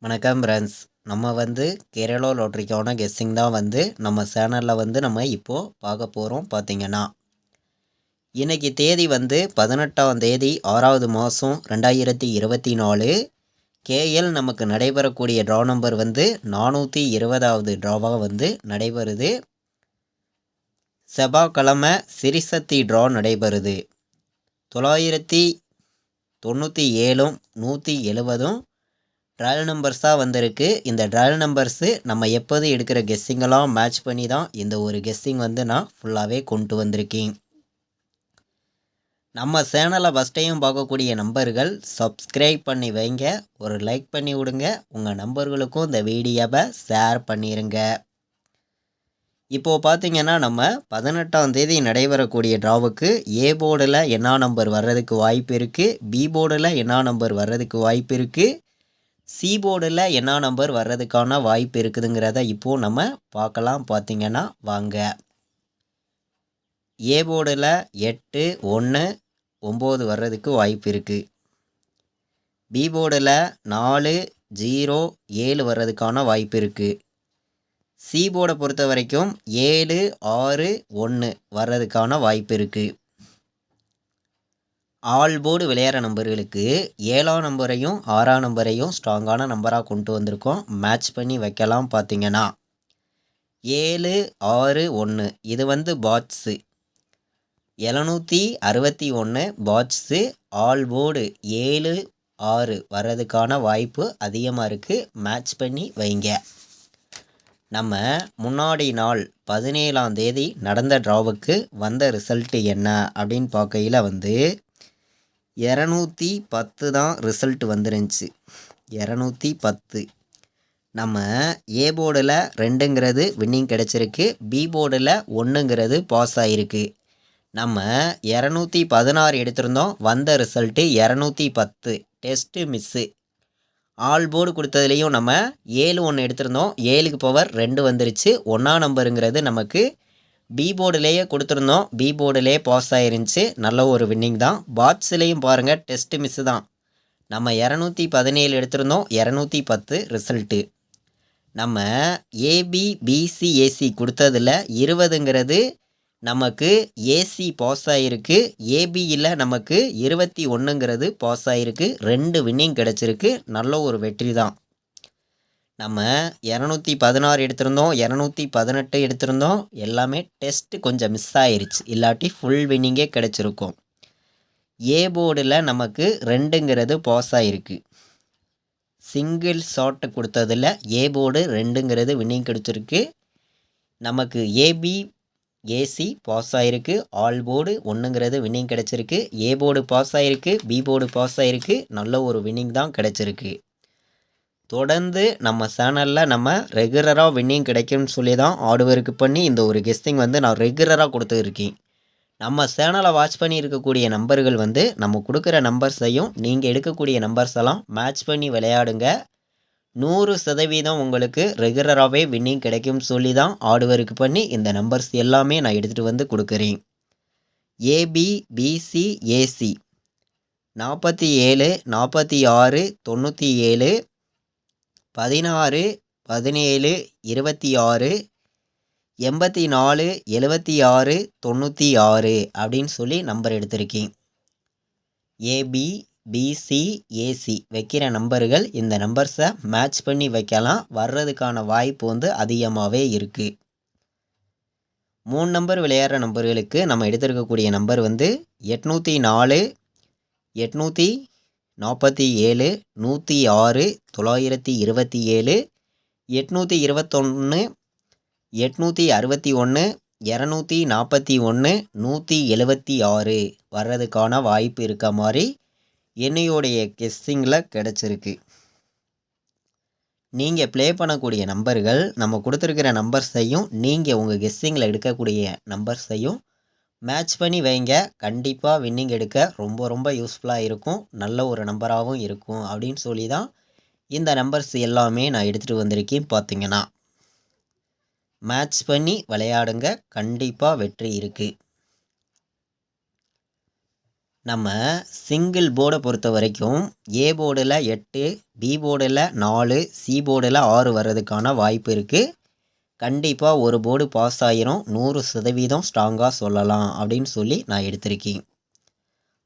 வணக்கம் ஃப்ரெண்ட்ஸ். நம்ம கேரளா லாட்ரிக்கான கெஸ்ஸிங் தான் நம்ம சேனலில் நம்ம இப்போது பார்க்க போகிறோம். பார்த்தீங்கன்னா இன்றைக்கி தேதி 18ஆம் தேதி 6வது மாதம் 2024. கேஎல் நமக்கு நடைபெறக்கூடிய ட்ரா நம்பர் 420வது ட்ராவாக நடைபெறுது. செவ்வாய்க்கிழமை சிரிசக்தி ட்ரா நடைபெறுது. 997 170 ட்ரையல் நம்பர்ஸாக வந்திருக்கு. இந்த ட்ரையல் நம்பர்ஸு நம்ம எப்போது எடுக்கிற கெஸ்ஸிங்கெல்லாம் மேட்ச் பண்ணி தான் இந்த ஒரு கெஸ்ஸிங் நான் ஃபுல்லாகவே கொண்டு வந்திருக்கேன். நம்ம சேனலை ஃபஸ்ட் டைம் பார்க்கக்கூடிய நம்பர்கள் சப்ஸ்கிரைப் பண்ணி வைங்க, ஒரு லைக் பண்ணி விடுங்க, உங்கள் நம்பர்களுக்கும் இந்த வீடியோவை ஷேர் பண்ணிடுங்க. இப்போது பார்த்தீங்கன்னா நம்ம 18ஆம் தேதி நடைபெறக்கூடிய ட்ராவுக்கு ஏ போர்டில் என்ன நம்பர் வர்றதுக்கு வாய்ப்பு இருக்குது, பி போர்டில் என்ன நம்பர் வர்றதுக்கு வாய்ப்பு இருக்குது, சி போர்டில் என்ன நம்பர் வர்றதுக்கான வாய்ப்பு இருக்குதுங்கிறத இப்போது நம்ம பார்க்கலாம். பார்த்தீங்கன்னா வாங்க. ஏ போர்டில் 8 1 9 வர்றதுக்கு வாய்ப்பு இருக்குது. பி போர்டில் 4 0 7 வர்றதுக்கான வாய்ப்பு இருக்குது. சி போர்டை பொறுத்த வரைக்கும் 7 6 1 வர்றதுக்கான வாய்ப்பு இருக்குது. ஆல் போர்டு விளையாடுற நம்பர்களுக்கு 7ஆம் நம்பரையும் 6ஆம் நம்பரையும் ஸ்ட்ராங்கான நம்பராக கொண்டு வந்திருக்கோம். மேட்ச் பண்ணி வைக்கலாம். பார்த்தீங்கன்னா 7 6 1 இது பாட்ஸு 761 பாட்ஸு. ஆல் போர்டு 7 6 வர்றதுக்கான வாய்ப்பு அதிகமாக இருக்குது. மேட்ச் பண்ணி வைங்க. நம்ம முன்னாடி நாள் 17ஆம் தேதி நடந்த ட்ராவுக்கு வந்த ரிசல்ட்டு என்ன அப்படின்னு பார்க்கையில் 210 தான் ரிசல்ட் வந்துருந்துச்சு. 210. நம்ம ஏ போர்டில் 2ங்கிறது வின்னிங் கிடச்சிருக்கு, பி போர்டில் 1ங்கிறது பாஸ் ஆகிருக்கு. நம்ம 216 எடுத்திருந்தோம், வந்த result 210. Test miss. All board கொடுத்ததுலேயும் நம்ம 7 1 எடுத்திருந்தோம், 7க்கு பவர் 2 வந்துருச்சு. 1ஆம் நம்பருங்கிறது நமக்கு பி போர்டுலேயே கொடுத்துருந்தோம், பி போர்டுலேயே பாஸ் ஆயிருந்துச்சு. நல்ல ஒரு வின்னிங் தான். பாட்ஸ்லேயும் பாருங்கள் டெஸ்ட் மிஸ்ஸு தான். நம்ம 217 எடுத்திருந்தோம், 210 ரிசல்ட்டு. நம்ம ஏபி பிசி ஏசி கொடுத்ததில் 20ங்கிறது நமக்கு ஏசி பாஸ் ஆகிருக்கு, ஏபியில் நமக்கு 21ங்கிறது பாஸ் ஆகிருக்கு. 2 வின்னிங் கிடச்சிருக்கு. நல்ல ஒரு வெற்றி தான். நம்ம 216 எடுத்திருந்தோம், 218 எடுத்திருந்தோம். எல்லாமே டெஸ்ட்டு கொஞ்சம் மிஸ் ஆயிருச்சு, இல்லாட்டி ஃபுல் வின்னிங்கே கிடச்சிருக்கும். ஏ போர்டில் நமக்கு 2ங்கிறது பாஸ் ஆகிருக்கு. சிங்கிள் ஷாட் கொடுத்ததில் ஏ போர்டு 2ங்கிறது வின்னிங் கிடச்சிருக்கு. நமக்கு ஏபி ஏசி பாஸ் ஆகிருக்கு. ஆல் போர்டு 1ங்கிறது வின்னிங் கிடச்சிருக்கு. ஏ போர்டு பாஸ் ஆகிருக்கு, பி போர்டு பாஸ் ஆகிருக்கு. நல்ல ஒரு வின்னிங் தான் கிடச்சிருக்கு. தொடர்ந்து நம்ம சேனலில் நம்ம ரெகுலராக வின்னிங் கிடைக்கும்னு சொல்லி தான் ஆர்டருக்கு பண்ணி இந்த ஒரு கெஸ்டிங் நான் ரெகுலராக கொடுத்துருக்கேன். நம்ம சேனலை வாட்ச் பண்ணி இருக்கக்கூடிய நம்பர்கள் நம்ம கொடுக்குற நம்பர்ஸையும் நீங்கள் எடுக்கக்கூடிய நம்பர்ஸ் எல்லாம் மேட்ச் பண்ணி விளையாடுங்க. 100% உங்களுக்கு ரெகுலராகவே வின்னிங் கிடைக்கும்னு சொல்லி தான் ஆர்டருக்கு பண்ணி இந்த நம்பர்ஸ் எல்லாமே நான் எடுத்துகிட்டு கொடுக்குறேன். ஏபி பிசி ஏசி 47 46 97 16 17 26 84 76 96 அப்படின்னு சொல்லி நம்பர் எடுத்திருக்கேன். ஏபி பிசி ஏசி வைக்கிற நம்பர்கள் இந்த நம்பர்ஸை மேட்ச் பண்ணி வைக்கலாம். வர்றதுக்கான வாய்ப்பு அதிகமாகவே இருக்குது. 3 நம்பர் விளையாடுற நம்பர்களுக்கு நம்ம எடுத்திருக்கக்கூடிய நம்பர் 804 847 106 927 821 861 241 176 வர்றதுக்கான வாய்ப்பு இருக்க மாதிரி என்னையோடைய கெஸ்ஸிங்கில் கிடச்சிருக்கு. நீங்கள் ப்ளே பண்ணக்கூடிய நம்பர்கள் நம்ம கொடுத்துருக்கிற நம்பர்ஸையும் நீங்கள் உங்கள் கெஸ்ஸிங்கில் எடுக்கக்கூடிய நம்பர்ஸையும் மேட்ச் பண்ணி வைங்க. கண்டிப்பாக வின்னிங் எடுக்க ரொம்ப ரொம்ப யூஸ்ஃபுல்லாக இருக்கும். நல்ல ஒரு நம்பராகவும் இருக்கும் அப்படின்னு சொல்லி தான் இந்த நம்பர்ஸ் எல்லாமே நான் எடுத்துகிட்டு வந்திருக்கேன். பார்த்தீங்கன்னா மேட்ச் பண்ணி விளையாடுங்க, கண்டிப்பாக வெற்றி இருக்குது. நம்ம சிங்கிள் போர்டை பொறுத்த வரைக்கும் ஏ போர்டில் 8, பி போர்டில் 4, சி போர்டில் 6 வர்றதுக்கான வாய்ப்பு இருக்குது. கண்டிப்பாக ஒரு போர்டு பாஸ் ஆகிரும், 100% ஸ்ட்ராங்காக சொல்லலாம் அப்படின்னு சொல்லி நான் எடுத்திருக்கேன்.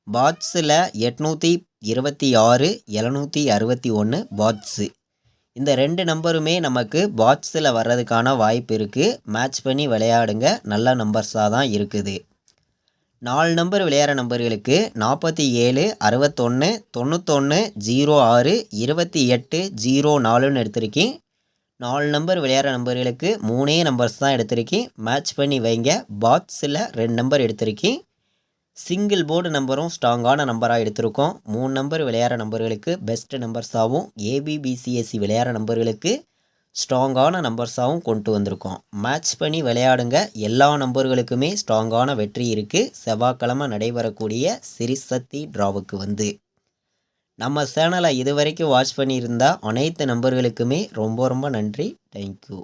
பாட்ஸில் 826, 761 பாட்ஸு. இந்த 2 நம்பருமே நமக்கு பாட்ஸில் வர்றதுக்கான வாய்ப்பு இருக்குது. மேட்ச் பண்ணி விளையாடுங்க, நல்ல நம்பர்ஸாக தான் இருக்குது. 4 நம்பர் விளையாடுற நம்பர்களுக்கு 47, 61, 91, 06, 28, 04ன்னு எடுத்திருக்கேன். 4 நம்பர் விளையாடுற நம்பர்களுக்கு 3 நம்பர்ஸ் தான் எடுத்திருக்கேன். மேட்ச் பண்ணி வைங்க. பாட்ஸில் 2 நம்பர் எடுத்திருக்கேன். சிங்கிள் போர்டு நம்பரும் ஸ்ட்ராங்கான நம்பராக எடுத்திருக்கோம். 3 நம்பர் விளையாடுற நம்பர்களுக்கு பெஸ்ட் நம்பர்ஸாகவும், ஏபிபிசிஎஸ்சி விளையாடுற நம்பர்களுக்கு ஸ்ட்ராங்கான நம்பர்ஸாகவும் கொண்டு வந்திருக்கோம். மேட்ச் பண்ணி விளையாடுங்க, எல்லா நம்பர்களுக்குமே ஸ்ட்ராங்கான வெற்றி இருக்குது. செவ்வாய்க்கிழமை நடைபெறக்கூடிய சிறிசக்தி டிராவுக்கு நம்ம சேனலை இது வரைக்கும் வாட்ச் பண்ணியிருந்தால் அனைத்து நம்பர்களுக்குமே ரொம்ப ரொம்ப நன்றி. தேங்க்யூ.